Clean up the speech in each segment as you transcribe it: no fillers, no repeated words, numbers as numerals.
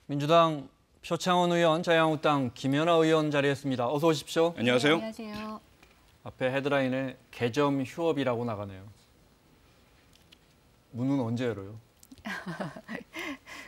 민주당 표창원 의원, 자유한국당 김연아 의원 자리했습니다. 어서 오십시오. 안녕하세요. 네, 안녕하세요. 앞에 헤드라인에 개점 휴업이라고 나가네요. 문은 언제 열어요?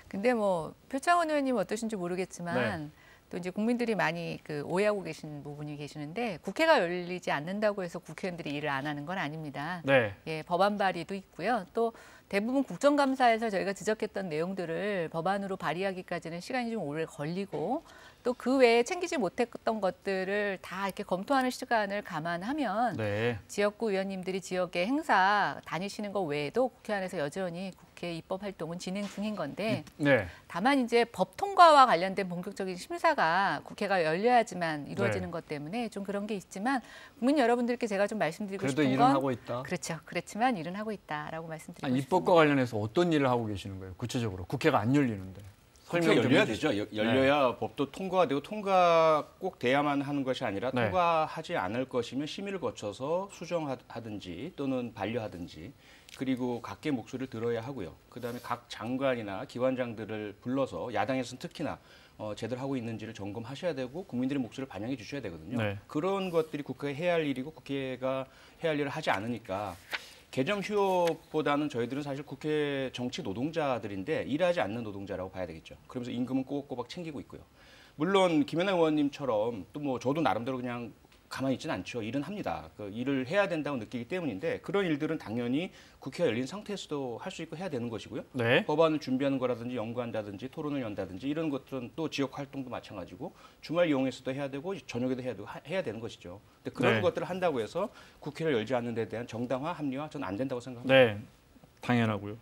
근데 뭐 표창원 의원님 어떠신지 모르겠지만 네. 또 이제 국민들이 많이 오해하고 계신 부분이 계시는데 국회가 열리지 않는다고 해서 국회의원들이 일을 안 하는 건 아닙니다. 네. 예, 법안 발의도 있고요. 또 대부분 국정감사에서 저희가 지적했던 내용들을 법안으로 발의하기까지는 시간이 좀 오래 걸리고 또 그 외에 챙기지 못했던 것들을 다 이렇게 검토하는 시간을 감안하면 네. 지역구 의원님들이 지역의 행사 다니시는 것 외에도 국회 안에서 여전히 국회 입법 활동은 진행 중인 건데 네. 다만 이제 법 통과와 관련된 본격적인 심사가 국회가 열려야지만 이루어지는 네. 것 때문에 좀 그런 게 있지만 국민 여러분들께 제가 좀 말씀드리고 그래도 싶은 일은 건 하고 있다. 그렇죠. 그렇지만 일은 하고 있다라고 말씀드리고 아니, 싶습니다. 입법과 관련해서 어떤 일을 하고 계시는 거예요? 구체적으로 국회가 안 열리는데. 국회 설명 좀 열려야 해주시죠. 되죠. 열려야 법도 통과가 되고 통과 꼭 돼야만 하는 것이 아니라 네. 통과하지 않을 것이면 심의를 거쳐서 수정하든지 또는 반려하든지 그리고 각계 목소리를 들어야 하고요. 그다음에 각 장관이나 기관장들을 불러서 야당에서는 특히나 제대로 하고 있는지를 점검하셔야 되고 국민들의 목소리를 반영해 주셔야 되거든요. 네. 그런 것들이 국회가 해야 할 일이고 국회가 해야 할 일을 하지 않으니까 개정 휴업보다는 저희들은 사실 국회 정치 노동자들인데 일하지 않는 노동자라고 봐야 되겠죠. 그러면서 임금은 꼬박꼬박 챙기고 있고요. 물론 김연아 의원님처럼 또 뭐 저도 나름대로 그냥 가만히 있지는 않죠. 일은 합니다. 그 일을 해야 된다고 느끼기 때문인데 그런 일들은 당연히 국회가 열린 상태에서도 할 수 있고 해야 되는 것이고요. 네. 법안을 준비하는 거라든지 연구한다든지 토론을 연다든지 이런 것들은 또 지역 활동도 마찬가지고 주말 이용해서도 해야 되고 저녁에도 해야 되는 것이죠. 근데 그런 네. 것들을 한다고 해서 국회를 열지 않는 데 대한 정당화, 합리화 저는 안 된다고 생각합니다. 네. 당연하고요.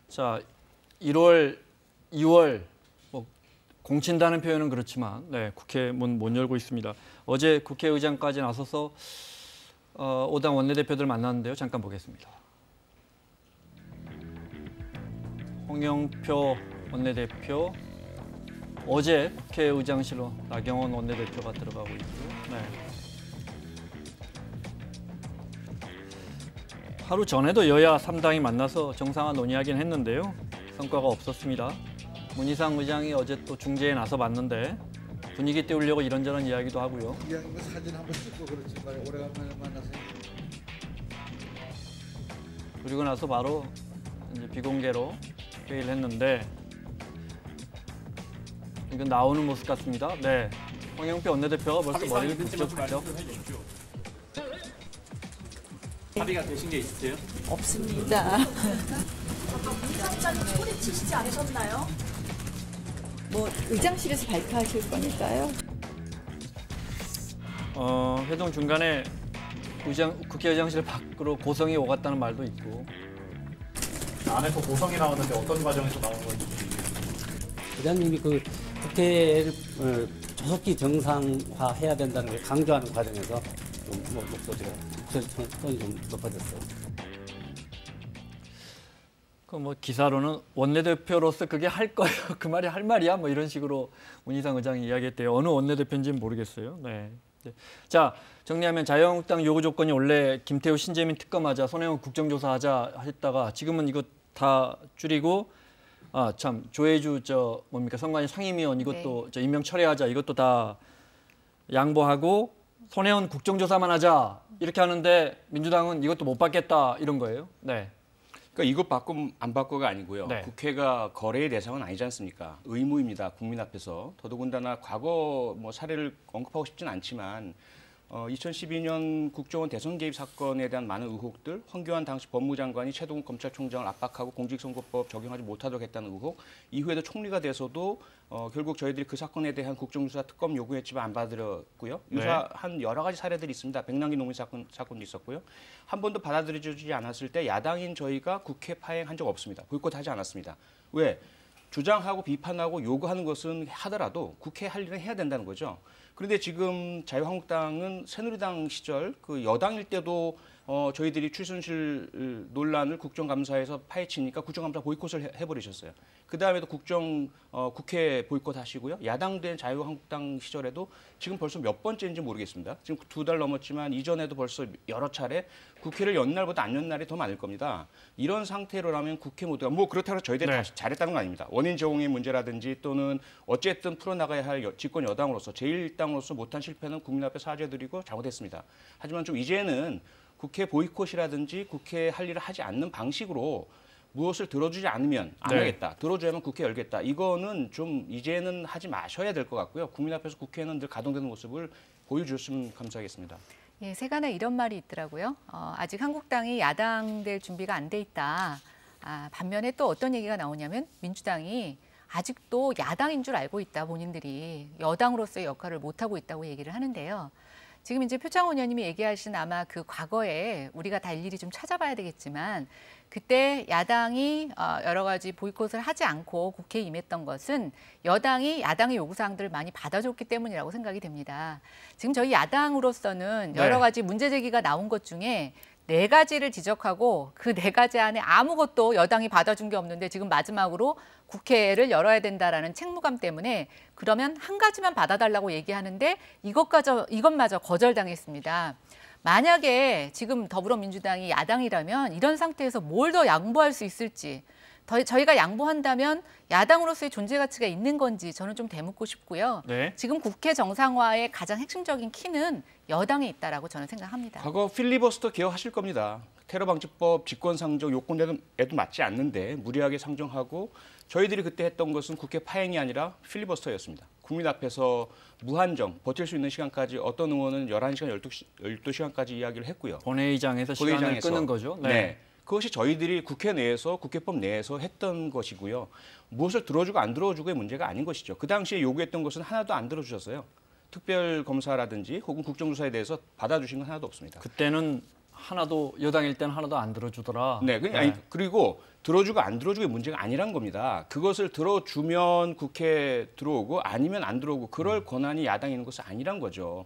자, 1월, 2월 뭐 공친다는 표현은 그렇지만 네, 국회 문 못 열고 있습니다. 어제 국회의장까지 나서서 5당 원내대표들 만났는데요. 잠깐 보겠습니다. 홍영표 원내대표, 어제 국회의장실로 나경원 원내대표가 들어가고 있고요. 네. 하루 전에도 여야 3당이 만나서 정상화 논의하긴 했는데요. 성과가 없었습니다. 문희상 의장이 어제 또 중재에 나서 봤는데 분위기 띄우려고 이런저런 이야기도 하고요. 이왕이면 사진 한번 찍고 그렇지만 오래간만에 만나서 그리고 나서 바로 이제 비공개로 회의를 했는데 이건 나오는 모습 같습니다. 네, 홍영표 원내대표가 벌써 머리를 굽혔죠. 합의가 되신 게 있으세요? 없습니다. 위원장님 소리치시지 않으셨나요? 뭐 의장실에서 발표하실 거니까요. 회동 중간에 국회의장실 밖으로 고성이 오갔다는 말도 있고. 안에서 고성이 나왔는데 어떤 과정에서 나온 건지. 의장님이 그 국회를 조속히 정상화해야 된다는 걸 강조하는 과정에서 좀 목소리 톤이 좀 높아졌어요. 그 뭐 기사로는 원내대표로서 그게 할 거예요. 그 말이 할 말이야. 뭐 이런 식으로 문희상 의장이 이야기했대요. 어느 원내대표인지는 모르겠어요. 네. 자, 정리하면 자유한국당 요구 조건이 원래 김태우 신재민 특검하자, 손혜원 국정조사하자 했다가 지금은 이거 다 줄이고 조혜주 선관위 상임위원 이것도 네. 임명 철회하자 이것도 다 양보하고 손혜원 국정조사만 하자 이렇게 하는데 민주당은 이것도 못 받겠다 이런 거예요. 네. 그러니까 이것 바꿈 안 바꿔가 아니고요. 네. 국회가 거래의 대상은 아니지 않습니까? 의무입니다. 국민 앞에서. 더더군다나 과거 사례를 언급하고 싶진 않지만 2012년 국정원 대선 개입 사건에 대한 많은 의혹들, 황교안 당시 법무장관이 최동욱 검찰총장을 압박하고 공직선거법 적용하지 못하도록 했다는 의혹, 이후에도 총리가 돼서도 결국 저희들이 그 사건에 대한 국정조사 특검 요구했지만 안 받아들였고요. 유사한 여러 가지 사례들이 있습니다. 백남기 농민 사건도 있었고요. 한 번도 받아들여지지 않았을 때 야당인 저희가 국회 파행한 적 없습니다. 보이콧하지 않았습니다. 왜? 주장하고 비판하고 요구하는 것은 하더라도 국회 할 일은 해야 된다는 거죠. 그런데 지금 자유한국당은 새누리당 시절 그 여당일 때도 저희들이 최순실 논란을 국정감사에서 파헤치니까 국정감사 보이콧을 해버리셨어요. 그 다음에도 국회 보이콧하시고요. 야당된 자유한국당 시절에도 지금 벌써 몇 번째인지 모르겠습니다. 지금 2달 넘었지만 이전에도 벌써 여러 차례 국회를 연 날보다 안 연 날이 더 많을 겁니다. 이런 상태로라면 국회 모두가 뭐 그렇다고 저희들이 다 잘했다는 건 아닙니다. 원인 제공의 문제라든지 또는 어쨌든 풀어나가야 할 집권 여당으로서 제1당으로서 못한 실패는 국민 앞에 사죄드리고 잘못했습니다. 하지만 좀 이제는 국회 보이콧이라든지 국회 할 일을 하지 않는 방식으로 무엇을 들어주지 않으면 안 하겠다. 들어줘야만 국회 열겠다. 이거는 좀 이제는 하지 마셔야 될 것 같고요. 국민 앞에서 국회는 늘 가동되는 모습을 보여주셨으면 감사하겠습니다. 예, 세간에 이런 말이 있더라고요. 아직 한국당이 야당 될 준비가 안 돼 있다. 반면에 또 어떤 얘기가 나오냐면 민주당이 아직도 야당인 줄 알고 있다. 본인들이 여당으로서의 역할을 못하고 있다고 얘기를 하는데요. 지금 이제 표창원 의원님이 얘기하신 아마 그 과거에 우리가 다 일일이 좀 찾아봐야 되겠지만 그때 야당이 여러 가지 보이콧을 하지 않고 국회에 임했던 것은 여당이 야당의 요구사항들을 많이 받아줬기 때문이라고 생각이 됩니다. 지금 저희 야당으로서는 여러 가지 문제 제기가 나온 것 중에 4가지를 지적하고 그 4가지 안에 아무것도 여당이 받아준 게 없는데 지금 마지막으로 국회를 열어야 된다라는 책무감 때문에 그러면 한 가지만 받아달라고 얘기하는데 이것마저 거절당했습니다. 만약에 지금 더불어민주당이 야당이라면 이런 상태에서 뭘 더 양보할 수 있을지 저희가 양보한다면 야당으로서의 존재 가치가 있는 건지 저는 좀 되묻고 싶고요. 지금 국회 정상화의 가장 핵심적인 키는 여당에 있다라고 저는 생각합니다. 과거 필리버스터 기억하실 겁니다. 테러방지법 직권상정 요건에도 맞지 않는데 무리하게 상정하고 저희들이 그때 했던 것은 국회 파행이 아니라 필리버스터였습니다. 국민 앞에서 무한정 버틸 수 있는 시간까지 어떤 의원은 11시간, 12시간까지 이야기를 했고요. 본회의장에서 시간을 끄는 거죠. 네. 그것이 저희들이 국회 내에서 국회법 내에서 했던 것이고요. 무엇을 들어주고 안 들어주고의 문제가 아닌 것이죠. 그 당시에 요구했던 것은 하나도 안 들어주셨어요. 특별검사라든지 혹은 국정조사에 대해서 받아주신 건 하나도 없습니다. 그때는 하나도 여당일 때는 하나도 안 들어주더라. 네, 아니, 그리고 들어주고 안 들어주고의 문제가 아니란 겁니다. 그것을 들어주면 국회에 들어오고 아니면 안 들어오고 그럴 권한이 야당에 있는 것은 아니란 거죠.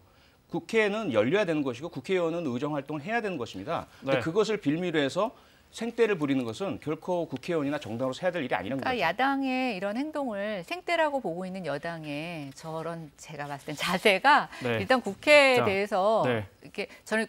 국회는 열려야 되는 것이고 국회의원은 의정 활동을 해야 되는 것입니다. 근데 그것을 빌미로 해서 생떼를 부리는 것은 결코 국회의원이나 정당으로서 해야 될 일이 아니란 거죠. 야당의 이런 행동을 생떼라고 보고 있는 여당의 저런 제가 봤을 땐 자세가 일단 국회에 대해서 이렇게 저는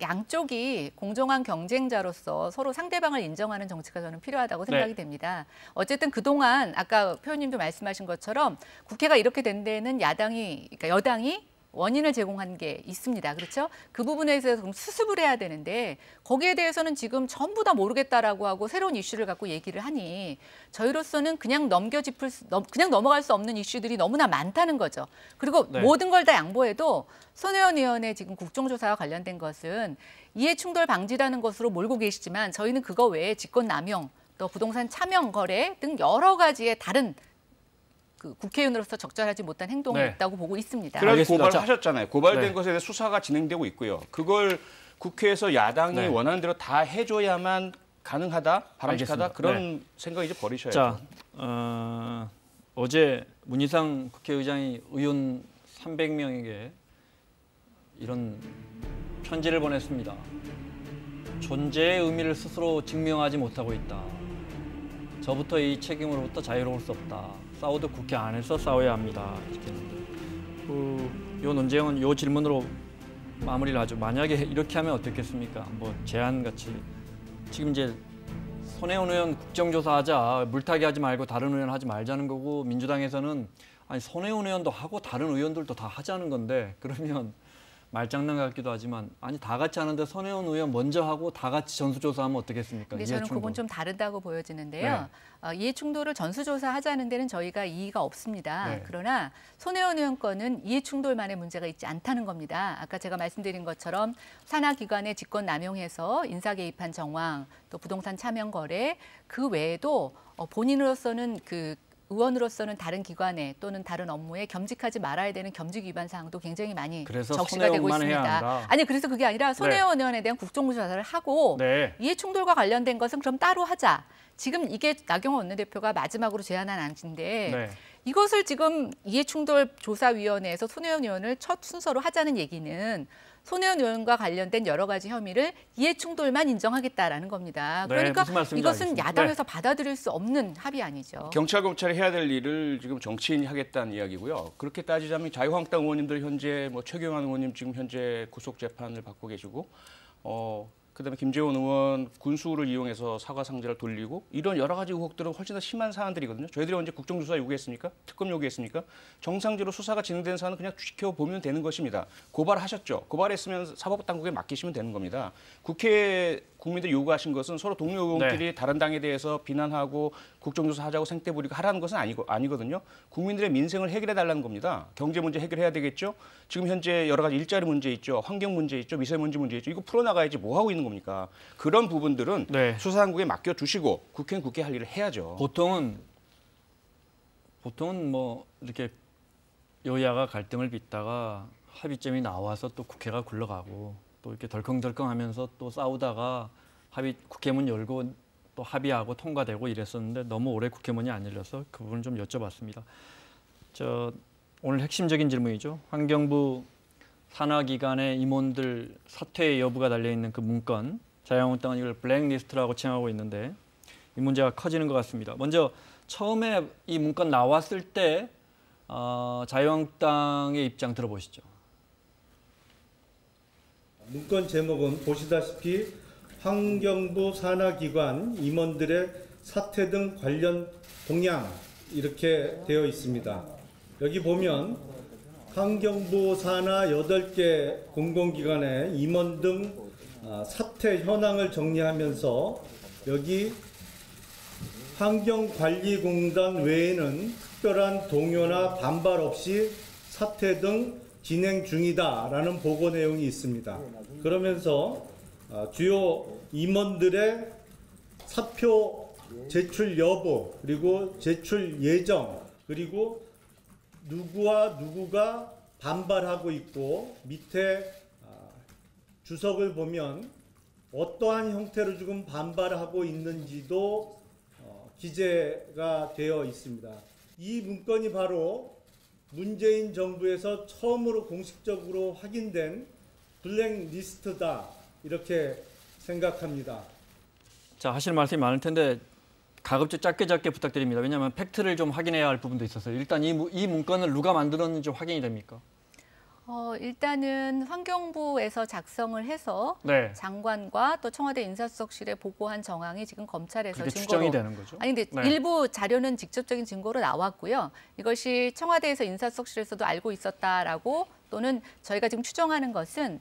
양쪽이 공정한 경쟁자로서 서로 상대방을 인정하는 정치가 저는 필요하다고 생각이 됩니다. 어쨌든 그동안 아까 표현님도 말씀하신 것처럼 국회가 이렇게 된 데는 그러니까 여당이 원인을 제공한 게 있습니다. 그렇죠? 그 부분에 대해서 그럼 수습을 해야 되는데 거기에 대해서는 지금 전부 다 모르겠다라고 하고 새로운 이슈를 갖고 얘기를 하니 저희로서는 그냥 그냥 넘어갈 수 없는 이슈들이 너무나 많다는 거죠. 그리고 모든 걸 다 양보해도 손혜원 의원의 지금 국정조사와 관련된 것은 이해충돌 방지라는 것으로 몰고 계시지만 저희는 그거 외에 직권남용, 또 부동산 차명 거래 등 여러 가지의 다른 국회의원으로서 적절하지 못한 행동이 있다고 보고 있습니다. 그래서 고발을 하셨잖아요. 고발된 것에 대해 수사가 진행되고 있고요. 그걸 국회에서 야당이 원하는 대로 다 해줘야만 가능하다, 바람직하다 그런 생각 이제 버리셔야죠. 자, 어제 문희상 국회의장이 의원 300명에게 이런 편지를 보냈습니다. 존재의 의미를 스스로 증명하지 못하고 있다. 저부터 이 책임으로부터 자유로울 수 없다. 싸워도 국회 안에서 싸워야 합니다. 이렇게 했는데, 요 논쟁은 요 질문으로 마무리를 하죠. 만약에 이렇게 하면 어떻겠습니까? 뭐 제안같이 지금 이제 손혜원 의원 국정조사하자, 물타기 하지 말고 다른 의원 하지 말자는 거고 민주당에서는 아니 손혜원 의원도 하고 다른 의원들도 다 하자는 건데 그러면 말장난 같기도 하지만 아니 다 같이 하는데 손혜원 의원 먼저 하고 다 같이 전수조사하면 어떻겠습니까? 근데 저는 그건 좀 다르다고 보여지는데요. 이해충돌을 전수조사하자는 데는 저희가 이의가 없습니다. 그러나 손혜원 의원 건은 이해충돌만의 문제가 있지 않다는 겁니다. 아까 제가 말씀드린 것처럼 산하기관의 직권 남용해서 인사 개입한 정황, 또 부동산 차명 거래 그 외에도 본인으로서는 의원으로서는 다른 기관에 또는 다른 업무에 겸직하지 말아야 되는 겸직 위반 사항도 굉장히 많이 적시가 되고 있습니다. 아니 그래서 그게 아니라 손혜원 의원에 대한 국정조사를 하고 이해충돌과 관련된 것은 그럼 따로 하자. 지금 이게 나경원 원내대표가 마지막으로 제안한 안인데 이것을 지금 이해충돌조사위원회에서 손혜원 의원을 첫 순서로 하자는 얘기는 손혜원 의원과 관련된 여러 가지 혐의를 이해충돌만 인정하겠다라는 겁니다. 네, 그러니까 무슨 말씀인지 이것은 알겠습니다. 야당에서 받아들일 수 없는 합의 아니죠. 경찰, 검찰이 해야 될 일을 지금 정치인이 하겠다는 이야기고요. 그렇게 따지자면 자유한국당 의원님들 현재 뭐 최경환 의원님 지금 현재 구속 재판을 받고 계시고, 그다음에 김재원 의원 군수를 이용해서 사과 상자를 돌리고 이런 여러 가지 의혹들은 훨씬 더 심한 사안들이거든요. 저희들이 언제 국정조사 요구했습니까? 특검 요구했습니까? 정상적으로 수사가 진행되는 사안은 그냥 지켜보면 되는 것입니다. 고발하셨죠. 고발했으면 사법당국에 맡기시면 되는 겁니다. 국회에 국민들이 요구하신 것은 서로 동료 의원끼리 다른 당에 대해서 비난하고 국정조사 하자고 생떼 부리고 하라는 것은 아니거든요. 국민들의 민생을 해결해 달라는 겁니다. 경제 문제 해결해야 되겠죠. 지금 현재 여러 가지 일자리 문제 있죠. 환경 문제 있죠. 미세먼지 문제 있죠. 이거 풀어나가야지 뭐 하고 있는 겁니까? 그런 부분들은 수사당국에 맡겨주시고 국회는 국회 할 일을 해야죠. 보통은 뭐 이렇게 여야가 갈등을 빚다가 합의점이 나와서 또 국회가 굴러가고 또 이렇게 덜컹덜컹하면서 또 싸우다가 국회문 열고 또 합의하고 통과되고 이랬었는데 너무 오래 국회문이 안 열려서 그 부분을 좀 여쭤봤습니다. 오늘 핵심적인 질문이죠. 환경부 산하기관의 임원들 사퇴 여부가 달려있는 그 문건, 자유한국당은 이걸 블랙리스트라고 칭하고 있는데 이 문제가 커지는 것 같습니다. 먼저 처음에 이 문건 나왔을 때 자유한국당의 입장 들어보시죠. 문건 제목은 보시다시피 환경부 산하기관 임원들의 사퇴 등 관련 동향 이렇게 되어 있습니다. 여기 보면 환경부 산하 8개 공공기관의 임원 등 사퇴 현황을 정리하면서 여기 환경관리공단 외에는 특별한 동요나 반발 없이 사퇴 등 진행 중이다라는 보고 내용이 있습니다. 그러면서 주요 임원들의 사표 제출 여부 그리고 제출 예정 그리고 누구와 누구가 반발하고 있고 밑에 주석을 보면 어떠한 형태로 지금 반발하고 있는지도 기재가 되어 있습니다. 이 문건이 바로 문재인 정부에서 처음으로 공식적으로 확인된 블랙리스트다 이렇게 생각합니다. 자, 하실 말씀이 많을 텐데 가급적 짧게 부탁드립니다. 왜냐하면 팩트를 좀 확인해야 할 부분도 있어서요. 일단 이 문건을 누가 만들었는지 확인이 됩니까? 일단은 환경부에서 작성을 해서 장관과 또 청와대 인사수석실에 보고한 정황이 지금 검찰에서 그게 증거로 추정이 되는 거죠? 아니 근데 일부 자료는 직접적인 증거로 나왔고요. 이것이 청와대에서 인사수석실에서도 알고 있었다라고 또는 저희가 지금 추정하는 것은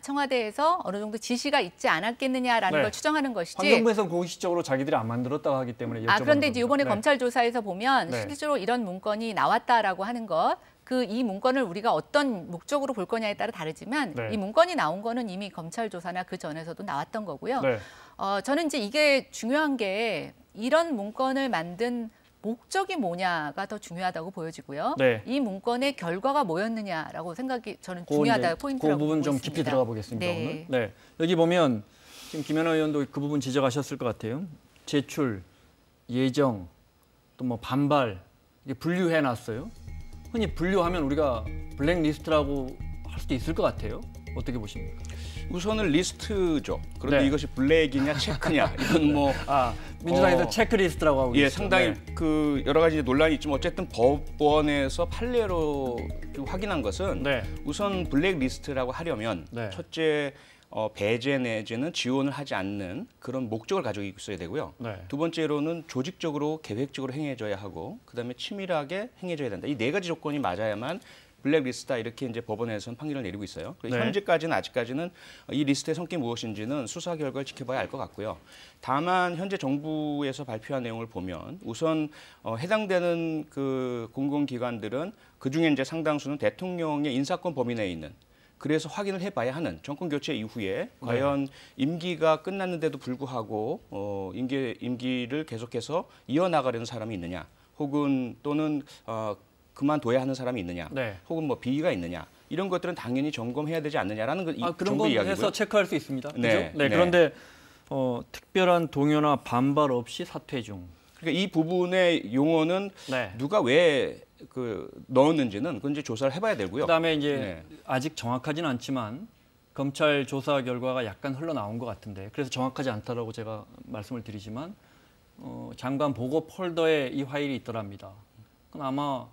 청와대에서 어느 정도 지시가 있지 않았겠느냐라는 걸 추정하는 것이지. 환경부에서 공식적으로 자기들이 안 만들었다고 하기 때문에 여쭤보는 그런데 이제 이번에 겁니다. 검찰 조사에서 보면 실제로 이런 문건이 나왔다라고 하는 것, 이 문건을 우리가 어떤 목적으로 볼 거냐에 따라 다르지만 이 문건이 나온 거는 이미 검찰 조사나 그 전에서도 나왔던 거고요. 저는 이제 이게 중요한 게 이런 문건을 만든 목적이 뭐냐가 더 중요하다고 보여지고요. 이 문건의 결과가 뭐였느냐라고 생각이 저는 중요하다고 포인트라고 그 부분 보고 좀 있습니다. 깊이 들어가 보겠습니다. 오늘. 여기 보면 지금 김연아 의원도 그 부분 지적하셨을 것 같아요. 제출, 예정, 또 뭐 반발 이게 분류해놨어요. 흔히 분류하면 우리가 블랙리스트라고 할 수도 있을 것 같아요. 어떻게 보십니까? 우선은 리스트죠. 그런데 이것이 블랙이냐 체크냐 이건 뭐 민주당에서 체크리스트라고 하고 있어요. 상당히 그 여러 가지 논란이 있지만 어쨌든 법원에서 판례로 확인한 것은 우선 블랙리스트라고 하려면 첫째 배제 내지는 지원을 하지 않는 그런 목적을 가지고 있어야 되고요. 두 번째로는 조직적으로 계획적으로 행해져야 하고 그다음에 치밀하게 행해져야 된다. 이 네 가지 조건이 맞아야만 블랙리스트다 이렇게 이제 법원에서는 판결을 내리고 있어요. 현재까지는 아직까지는 이 리스트의 성격이 무엇인지는 수사 결과를 지켜봐야 알 것 같고요. 다만 현재 정부에서 발표한 내용을 보면 우선 해당되는 그 공공기관들은 그 중에 이제 상당수는 대통령의 인사권 범위 내에 있는. 그래서 확인을 해봐야 하는 정권 교체 이후에 과연 임기가 끝났는데도 불구하고 임기를 계속해서 이어나가려는 사람이 있느냐, 혹은 또는 그만둬야 하는 사람이 있느냐, 혹은 뭐 비위가 있느냐 이런 것들은 당연히 점검해야 되지 않느냐라는 그런 건 이야기고요. 해서 체크할 수 있습니다. 그렇죠? 그런데 특별한 동요나 반발 없이 사퇴 중. 그러니까 이 부분의 용어는 네. 누가 왜 넣었는지는 그건 이제 조사를 해봐야 되고요. 그다음에 이제 아직 정확하지는 않지만 검찰 조사 결과가 약간 흘러나온 것 같은데 그래서 정확하지 않다라고 제가 말씀을 드리지만 장관 보고 폴더에 이 파일이 있더랍니다. 그건 아마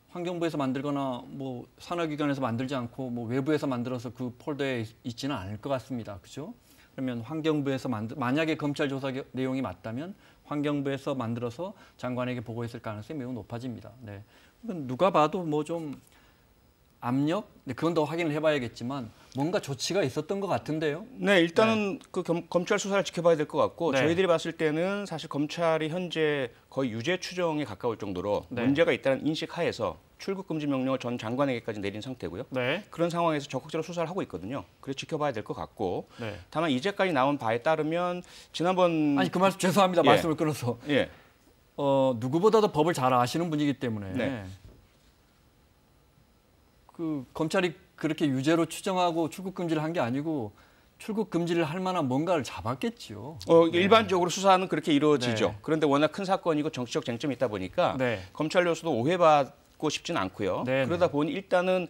환경부에서 만들거나 뭐 산하기관에서 만들지 않고 뭐 외부에서 만들어서 그 폴더에 있지는 않을 것 같습니다. 그죠? 그러면 환경부에서 만약에 검찰 조사 내용이 맞다면 환경부에서 만들어서 장관에게 보고했을 가능성이 매우 높아집니다. 네. 누가 봐도 뭐 좀 압력? 네, 그건 더 확인을 해봐야겠지만 뭔가 조치가 있었던 것 같은데요. 네, 일단은 그 검찰 수사를 지켜봐야 될 것 같고 네. 저희들이 봤을 때는 사실 검찰이 현재 거의 유죄 추정에 가까울 정도로 네. 문제가 있다는 인식 하에서 출국 금지 명령을 전 장관에게까지 내린 상태고요. 네. 그런 상황에서 적극적으로 수사를 하고 있거든요. 그래서 지켜봐야 될 것 같고 네. 다만 이제까지 나온 바에 따르면 지난번 아니 그 말씀 죄송합니다. 예. 말씀을 끊어서 예. 누구보다도 법을 잘 아시는 분이기 때문에 네. 그 검찰이 그렇게 유죄로 추정하고 출국 금지를 한 게 아니고 출국 금지를 할 만한 뭔가를 잡았겠지요. 일반적으로 수사는 그렇게 이루어지죠. 네. 그런데 워낙 큰 사건이고 정치적 쟁점이 있다 보니까 네. 검찰로서도 오해받고 싶지는 않고요. 네, 그러다 보니 일단은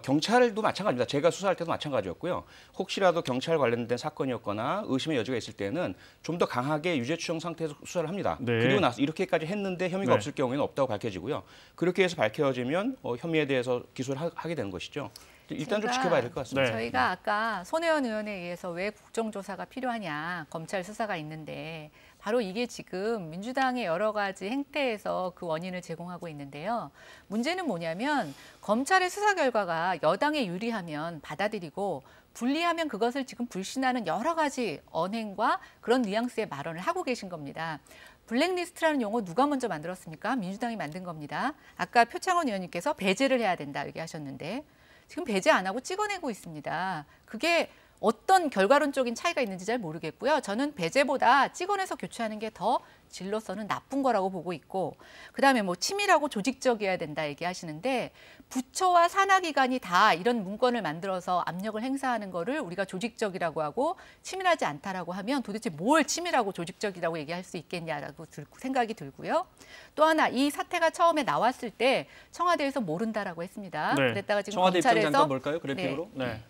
경찰도 마찬가지입니다. 제가 수사할 때도 마찬가지였고요. 혹시라도 경찰 관련된 사건이었거나 의심의 여지가 있을 때는 좀 더 강하게 유죄 추정 상태에서 수사를 합니다. 네. 그리고 나서 이렇게까지 했는데 혐의가 네. 없을 경우에는 없다고 밝혀지고요. 그렇게 해서 밝혀지면 혐의에 대해서 기소를 하게 되는 것이죠. 일단 좀 지켜봐야 될 것 같습니다. 네. 저희가 아까 손혜원 의원에 의해서 왜 국정조사가 필요하냐, 검찰 수사가 있는데 바로 이게 지금 민주당의 여러 가지 행태에서 그 원인을 제공하고 있는데요. 문제는 뭐냐면 검찰의 수사 결과가 여당에 유리하면 받아들이고 불리하면 그것을 지금 불신하는 여러 가지 언행과 그런 뉘앙스의 발언을 하고 계신 겁니다. 블랙리스트라는 용어 누가 먼저 만들었습니까? 민주당이 만든 겁니다. 아까 표창원 의원님께서 배제를 해야 된다 얘기하셨는데 지금 배제 안 하고 찍어내고 있습니다. 그게 어떤 결과론적인 차이가 있는지 잘 모르겠고요. 저는 배제보다 찍어내서 교체하는 게 더 질로서는 나쁜 거라고 보고 있고 그다음에 뭐 치밀하고 조직적이어야 된다 얘기하시는데 부처와 산하기관이 다 이런 문건을 만들어서 압력을 행사하는 거를 우리가 조직적이라고 하고 치밀하지 않다라고 하면 도대체 뭘 치밀하고 조직적이라고 얘기할 수 있겠냐라고 생각이 들고요. 또 하나 이 사태가 처음에 나왔을 때 청와대에서 모른다라고 했습니다. 네. 그랬다가 지금 청와대 입장 검찰에서 잠깐 볼까요? 그래픽으로. 네.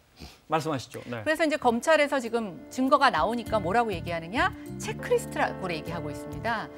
말씀하시죠. 네. 그래서 이제 검찰에서 지금 증거가 나오니까 뭐라고 얘기하느냐? 체크리스트라고 얘기하고 있습니다.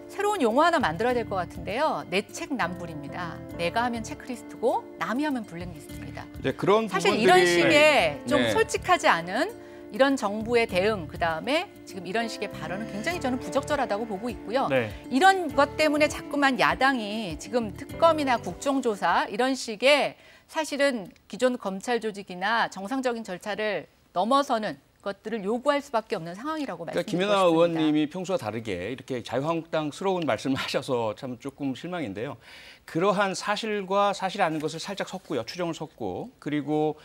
새로운 용어 하나 만들어야 될 것 같은데요. 내책남불입니다. 내가 하면 체크리스트고 남이 하면 블랙리스트입니다. 네, 그런 사실 부분들이 이런 식의 좀 네. 솔직하지 않은 이런 정부의 대응, 그다음에 지금 이런 식의 발언은 굉장히 저는 부적절하다고 보고 있고요. 네. 이런 것 때문에 자꾸만 야당이 지금 특검이나 국정조사 이런 식의 사실은 기존 검찰 조직이나 정상적인 절차를 넘어서는 것들을 요구할 수밖에 없는 상황이라고 그러니까 말씀드리고 김연아 싶습니다. 의원님이 평소와 다르게 이렇게 자유한국당스러운 말씀을 하셔서 참 조금 실망인데요. 그러한 사실과 사실이 아닌 것을 살짝 섞고요. 추정을 섞고 그리고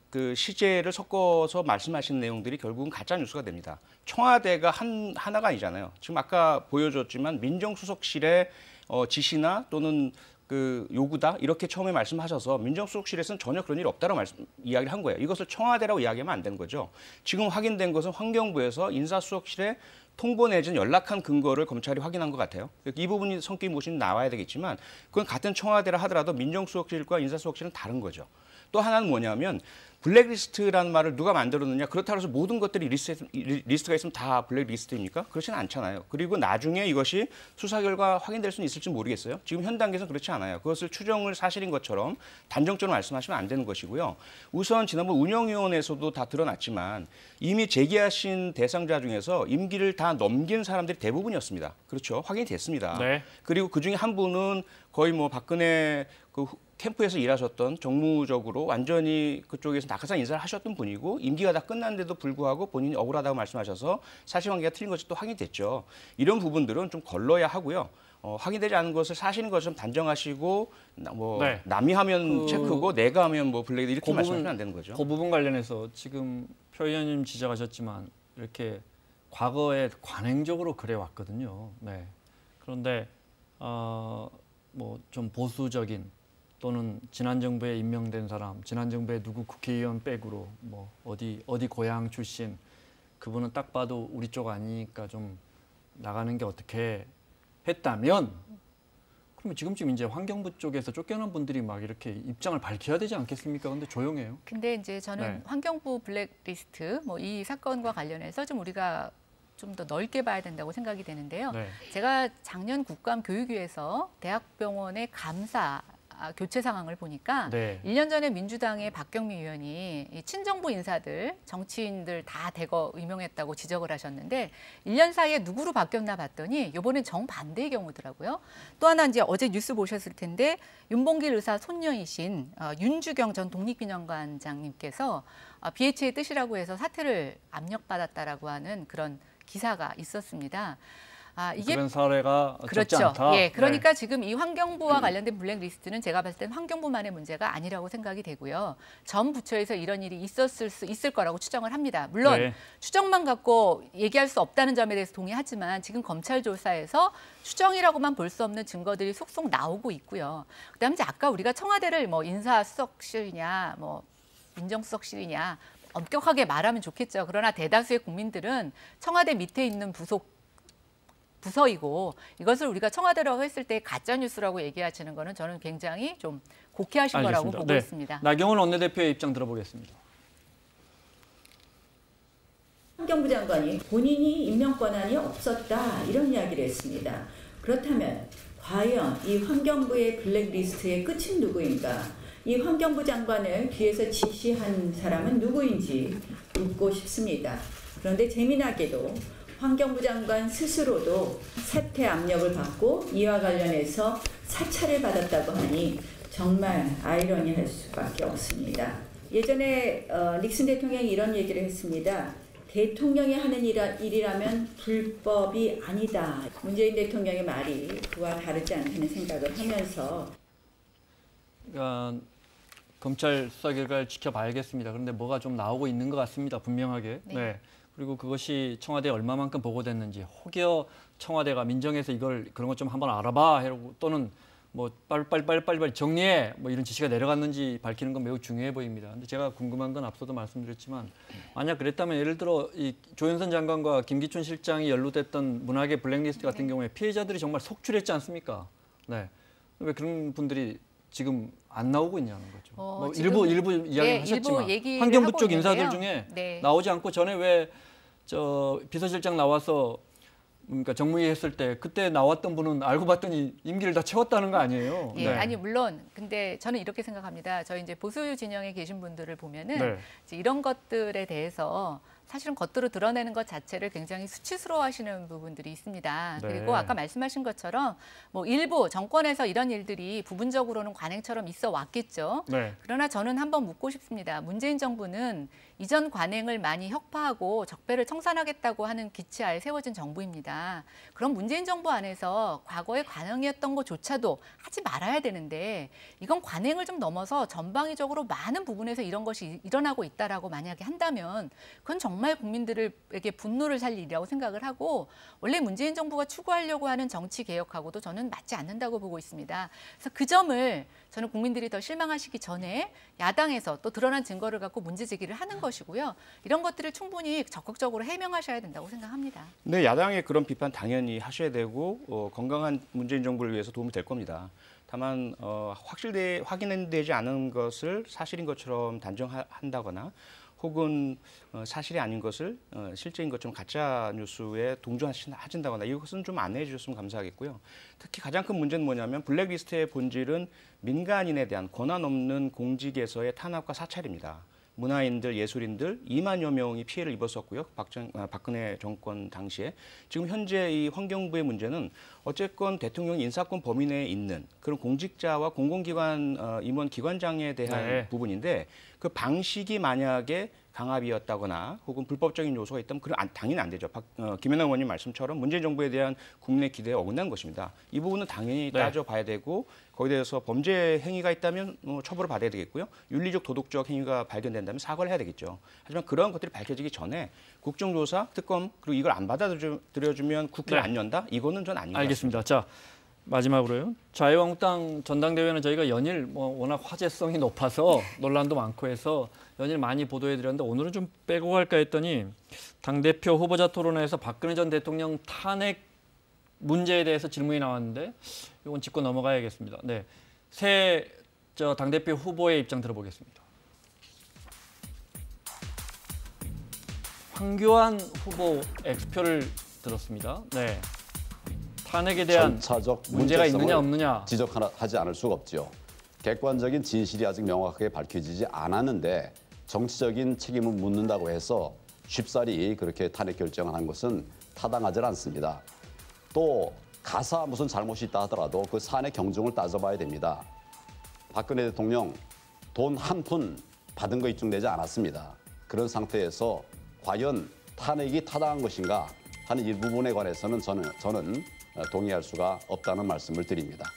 그 시제를 섞어서 말씀하신 내용들이 결국은 가짜 뉴스가 됩니다. 청와대가 하나가 아니잖아요. 지금 아까 보여줬지만 민정수석실의 지시나 또는 그 요구다 이렇게 처음에 말씀하셔서 민정수석실에서는 전혀 그런 일이 없다고 이야기를 한 거예요. 이것을 청와대라고 이야기하면 안 되는 거죠. 지금 확인된 것은 환경부에서 인사수석실에 통보 내진 연락한 근거를 검찰이 확인한 것 같아요. 이 부분이 성격이 무엇인지 나와야 되겠지만 그건 같은 청와대라 하더라도 민정수석실과 인사수석실은 다른 거죠. 또 하나는 뭐냐면 블랙리스트라는 말을 누가 만들었느냐. 그렇다고 해서 모든 것들이 리스트가 있으면 다 블랙리스트입니까? 그렇지는 않잖아요. 그리고 나중에 이것이 수사 결과 확인될 수는 있을지 모르겠어요. 지금 현 단계에서는 그렇지 않아요. 그것을 추정을 사실인 것처럼 단정적으로 말씀하시면 안 되는 것이고요. 우선 지난번 운영위원회에서도 다 드러났지만 이미 제기하신 대상자 중에서 임기를 다 넘긴 사람들이 대부분이었습니다. 그렇죠. 확인이 됐습니다. 네. 그리고 그중에 한 분은 거의 뭐 박근혜 그 캠프에서 일하셨던 정무적으로 완전히 그쪽에서 낙하산 인사를 하셨던 분이고 임기가 다 끝났는데도 불구하고 본인이 억울하다고 말씀하셔서 사실관계가 틀린 것이 또 확인됐죠. 이런 부분들은 좀 걸러야 하고요. 확인되지 않은 것을 사실인 것처럼 단정하시고 뭐 네. 남이 하면 체크고 내가 하면 뭐 블랙 이렇게 말씀하시면 안 되는 거죠. 그 부분 관련해서 지금 표 의원님 지적하셨지만 이렇게 과거에 관행적으로 그래 왔거든요. 네. 그런데 뭐 좀 보수적인 또는 지난 정부에 임명된 사람, 지난 정부에 누구 국회의원 백으로 뭐 어디 고향 출신 그분은 딱 봐도 우리 쪽 아니니까 좀 나가는 게 어떻게 했다면 그러면 지금쯤 이제 환경부 쪽에서 쫓겨난 분들이 막 이렇게 입장을 밝혀야 되지 않겠습니까? 근데 조용해요. 근데 이제 저는 네. 환경부 블랙리스트 뭐 이 사건과 관련해서 좀 우리가 좀 더 넓게 봐야 된다고 생각이 되는데요. 네. 제가 작년 국감 교육위에서 대학병원의 감사 교체 상황을 보니까 네. 1년 전에 민주당의 박경미 의원이 이 친정부 인사들, 정치인들 다 대거 임용했다고 지적을 하셨는데 1년 사이에 누구로 바뀌었나 봤더니 이번엔 정반대의 경우더라고요. 또 하나 이제 어제 뉴스 보셨을 텐데 윤봉길 의사 손녀이신 윤주경 전 독립기념관장님께서 BH의 뜻이라고 해서 사퇴를 압력받았다라고 하는 그런 기사가 있었습니다. 이게 그런 사례가 적지 그렇죠. 않다. 예, 그러니까 네. 지금 이 환경부와 관련된 블랙리스트는 제가 봤을 때는 환경부만의 문제가 아니라고 생각이 되고요. 전 부처에서 이런 일이 있을 거라고 추정을 합니다. 물론 네. 추정만 갖고 얘기할 수 없다는 점에 대해서 동의하지만 지금 검찰 조사에서 추정이라고만 볼 수 없는 증거들이 속속 나오고 있고요. 그다음에 이제 아까 우리가 청와대를 뭐 인사수석실이냐, 뭐 민정수석실이냐 엄격하게 말하면 좋겠죠. 그러나 대다수의 국민들은 청와대 밑에 있는 부서이고 이것을 우리가 청와대라고 했을 때 가짜 뉴스라고 얘기하시는 거는 저는 굉장히 좀 곡해하신 거라고 알겠습니다. 보고 네. 있습니다. 나경원 원내대표의 입장 들어보겠습니다. 환경부 장관이 본인이 임명 권한이 없었다 이런 이야기를 했습니다. 그렇다면 과연 이 환경부의 블랙리스트의 끝은 누구인가? 이 환경부 장관을 뒤에서 지시한 사람은 누구인지 묻고 싶습니다. 그런데 재미나게도 환경부 장관 스스로도 사퇴 압력을 받고 이와 관련해서 사찰을 받았다고 하니 정말 아이러니할 수밖에 없습니다. 예전에 닉슨 대통령이 이런 얘기를 했습니다. 대통령이 하는 일이라면 불법이 아니다. 문재인 대통령의 말이 그와 다르지 않다는 생각을 하면서 그러니까 검찰 수사 결과를 지켜봐야겠습니다. 그런데 뭐가 좀 나오고 있는 것 같습니다. 분명하게. 네. 네. 그리고 그것이 청와대에 얼마만큼 보고됐는지 혹여 청와대가 민정에서 그런 것 좀 한번 알아봐 하고 또는 뭐 빨리 정리해 뭐 이런 지시가 내려갔는지 밝히는 건 매우 중요해 보입니다. 근데 제가 궁금한 건 앞서도 말씀드렸지만 만약 그랬다면 예를 들어 이 조현선 장관과 김기춘 실장이 연루됐던 문학의 블랙리스트 같은 경우에 피해자들이 정말 속출했지 않습니까? 네. 왜 그런 분들이 지금 안 나오고 있냐는 거죠. 뭐 일부 이야기를 하셨지만 환경부 쪽 인사들 중에 네. 나오지 않고 전에 왜 저 비서실장 나와서 그러니까 정무위 했을 때 그때 나왔던 분은 알고 봤더니 임기를 다 채웠다는 거 아니에요? 예, 네. 아니 물론 근데 저는 이렇게 생각합니다. 저희 이제 보수 진영에 계신 분들을 보면은 네. 이제 이런 것들에 대해서 사실은 겉으로 드러내는 것 자체를 굉장히 수치스러워하시는 부분들이 있습니다. 네. 그리고 아까 말씀하신 것처럼 뭐 일부 정권에서 이런 일들이 부분적으로는 관행처럼 있어 왔겠죠. 네. 그러나 저는 한번 묻고 싶습니다. 문재인 정부는 이전 관행을 많이 혁파하고 적폐를 청산하겠다고 하는 기치하에 세워진 정부입니다. 그럼 문재인 정부 안에서 과거의 관행이었던 것조차도 하지 말아야 되는데 이건 관행을 좀 넘어서 전방위적으로 많은 부분에서 이런 것이 일어나고 있다라고 만약에 한다면 그건 정말 국민들에게 분노를 살 일이라고 생각을 하고 원래 문재인 정부가 추구하려고 하는 정치 개혁하고도 저는 맞지 않는다고 보고 있습니다. 그래서 그 점을 저는 국민들이 더 실망하시기 전에 야당에서 또 드러난 증거를 갖고 문제 제기를 하는 것이고요. 이런 것들을 충분히 적극적으로 해명하셔야 된다고 생각합니다. 네, 야당의 그런 비판 당연히 하셔야 되고 건강한 문재인 정부를 위해서 도움이 될 겁니다. 다만 확인되지 않은 것을 사실인 것처럼 단정한다거나 혹은 사실이 아닌 것을 실제인 것처럼 가짜 뉴스에 동조하신다거나 이것은 좀 안내해 주셨으면 감사하겠고요. 특히 가장 큰 문제는 뭐냐면 블랙리스트의 본질은 민간인에 대한 권한 없는 공직에서의 탄압과 사찰입니다. 문화인들, 예술인들 2만여 명이 피해를 입었었고요. 박근혜 정권 당시에. 지금 현재 이 환경부의 문제는 어쨌건 대통령 인사권 범위 내에 있는 그런 공직자와 공공기관 임원 기관장에 대한 네. 부분인데 그 방식이 만약에 강압이었다거나 혹은 불법적인 요소가 있다면 그건 당연히 안 되죠. 김연아 의원님 말씀처럼 문재인 정부에 대한 국민의 기대에 어긋난 것입니다. 이 부분은 당연히 네. 따져봐야 되고 거기에 대해서 범죄 행위가 있다면 처벌을 받아야 되겠고요. 윤리적 도덕적 행위가 발견된다면 사과를 해야 되겠죠. 하지만 그런 것들이 밝혀지기 전에 국정조사, 특검 그리고 이걸 안 받아들여주면 국회를 네. 안 연다? 이거는 전 아닌 것 같습니다. 알겠습니다. 자, 마지막으로요. 자유한국당 전당대회는 저희가 연일 워낙 화제성이 높아서 논란도 많고 해서 연일 많이 보도해드렸는데 오늘은 좀 빼고 갈까 했더니 당대표 후보자 토론회에서 박근혜 전 대통령 탄핵 문제에 대해서 질문이 나왔는데 이건 짚고 넘어가야겠습니다. 네, 새 당대표 후보의 입장 들어보겠습니다. 황교안 후보 X표를 들었습니다. 네, 탄핵에 대한 절차적 문제가 있느냐 없느냐 지적하지 않을 수가 없죠. 객관적인 진실이 아직 명확하게 밝혀지지 않았는데 정치적인 책임을 묻는다고 해서 쉽사리 그렇게 탄핵 결정을 한 것은 타당하지 않습니다. 또 가사 무슨 잘못이 있다 하더라도 그 사안의 경중을 따져봐야 됩니다. 박근혜 대통령 돈 한 푼 받은 거 입증되지 않았습니다. 그런 상태에서 과연 탄핵이 타당한 것인가 하는 일부분에 관해서는 저는 동의할 수가 없다는 말씀을 드립니다.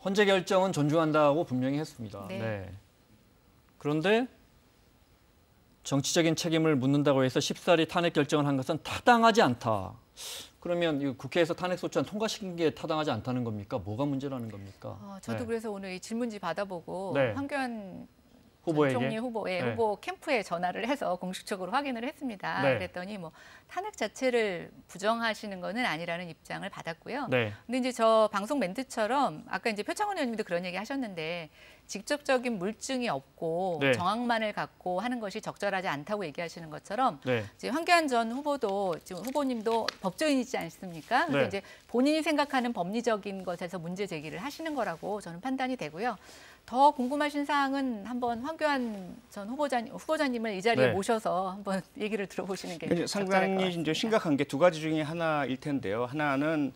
헌재 결정은 존중한다고 분명히 했습니다. 네. 네. 그런데 정치적인 책임을 묻는다고 해서 쉽사리 탄핵 결정을 한 것은 타당하지 않다. 그러면 이 국회에서 탄핵 소추안 통과시킨 게 타당하지 않다는 겁니까? 뭐가 문제라는 겁니까? 저도 네. 그래서 오늘 이 질문지 받아보고 네. 황교안 후보에게? 총리 후보의 네. 후보 캠프에 전화를 해서 공식적으로 확인을 했습니다. 네. 그랬더니 뭐 탄핵 자체를 부정하시는 것은 아니라는 입장을 받았고요. 네. 근데 이제 저 방송 멘트처럼 아까 이제 표창원 의원님도 그런 얘기 하셨는데 직접적인 물증이 없고 네. 정황만을 갖고 하는 것이 적절하지 않다고 얘기하시는 것처럼 네. 이제 황교안 전 후보도 지금 후보님도 법조인이지 않습니까? 그래서 네. 이제 본인이 생각하는 법리적인 것에서 문제 제기를 하시는 거라고 저는 판단이 되고요. 더 궁금하신 사항은 한번 황교안 전 후보자님을 이 자리에 네. 모셔서 한번 얘기를 들어보시는 게 이제 적절할 것 상당히 같습니다. 이제 심각한 게 두 가지 중에 하나일 텐데요. 하나는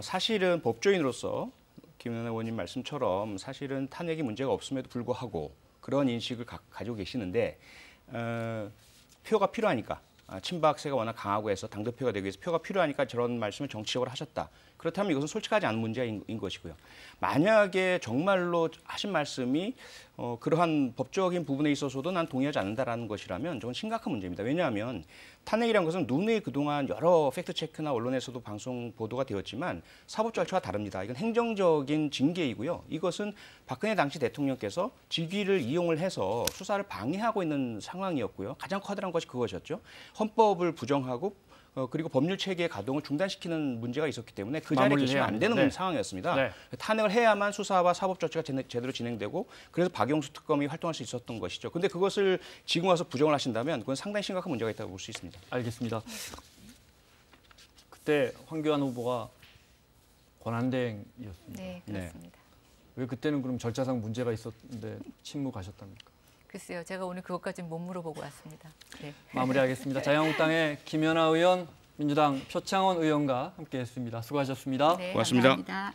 사실은 법조인으로서 김은혜 의원님 말씀처럼 사실은 탄핵이 문제가 없음에도 불구하고 그런 인식을 가지고 계시는데 표가 필요하니까 친박세가 워낙 강하고 해서 당대표가 되기 위해서 표가 필요하니까 저런 말씀을 정치적으로 하셨다. 그렇다면 이것은 솔직하지 않은 문제인 것이고요. 만약에 정말로 하신 말씀이 그러한 법적인 부분에 있어서도 난 동의하지 않는다라는 것이라면 저건 심각한 문제입니다. 왜냐하면 탄핵이라는 것은 누누이 그동안 여러 팩트체크나 언론에서도 방송 보도가 되었지만 사법 절차와 다릅니다. 이건 행정적인 징계이고요. 이것은 박근혜 당시 대통령께서 직위를 이용을 해서 수사를 방해하고 있는 상황이었고요. 가장 커다란 것이 그것이었죠. 헌법을 부정하고 그리고 법률 체계의 가동을 중단시키는 문제가 있었기 때문에 그 자리에 계시면 안 되는 네. 상황이었습니다. 네. 탄핵을 해야만 수사와 사법 절차가 제대로 진행되고 그래서 박영수 특검이 활동할 수 있었던 것이죠. 그런데 그것을 지금 와서 부정을 하신다면 그건 상당히 심각한 문제가 있다고 볼 수 있습니다. 알겠습니다. 그때 황교안 후보가 권한대행이었습니다. 네, 그렇습니다. 왜 그때는 그럼 절차상 문제가 있었는데 침묵하셨답니까? 글쎄요, 제가 오늘 그것까지는 못 물어보고 왔습니다. 네. 마무리하겠습니다. 자유한국당의 김연아 의원, 민주당 표창원 의원과 함께했습니다. 수고하셨습니다. 네, 고맙습니다. 감사합니다.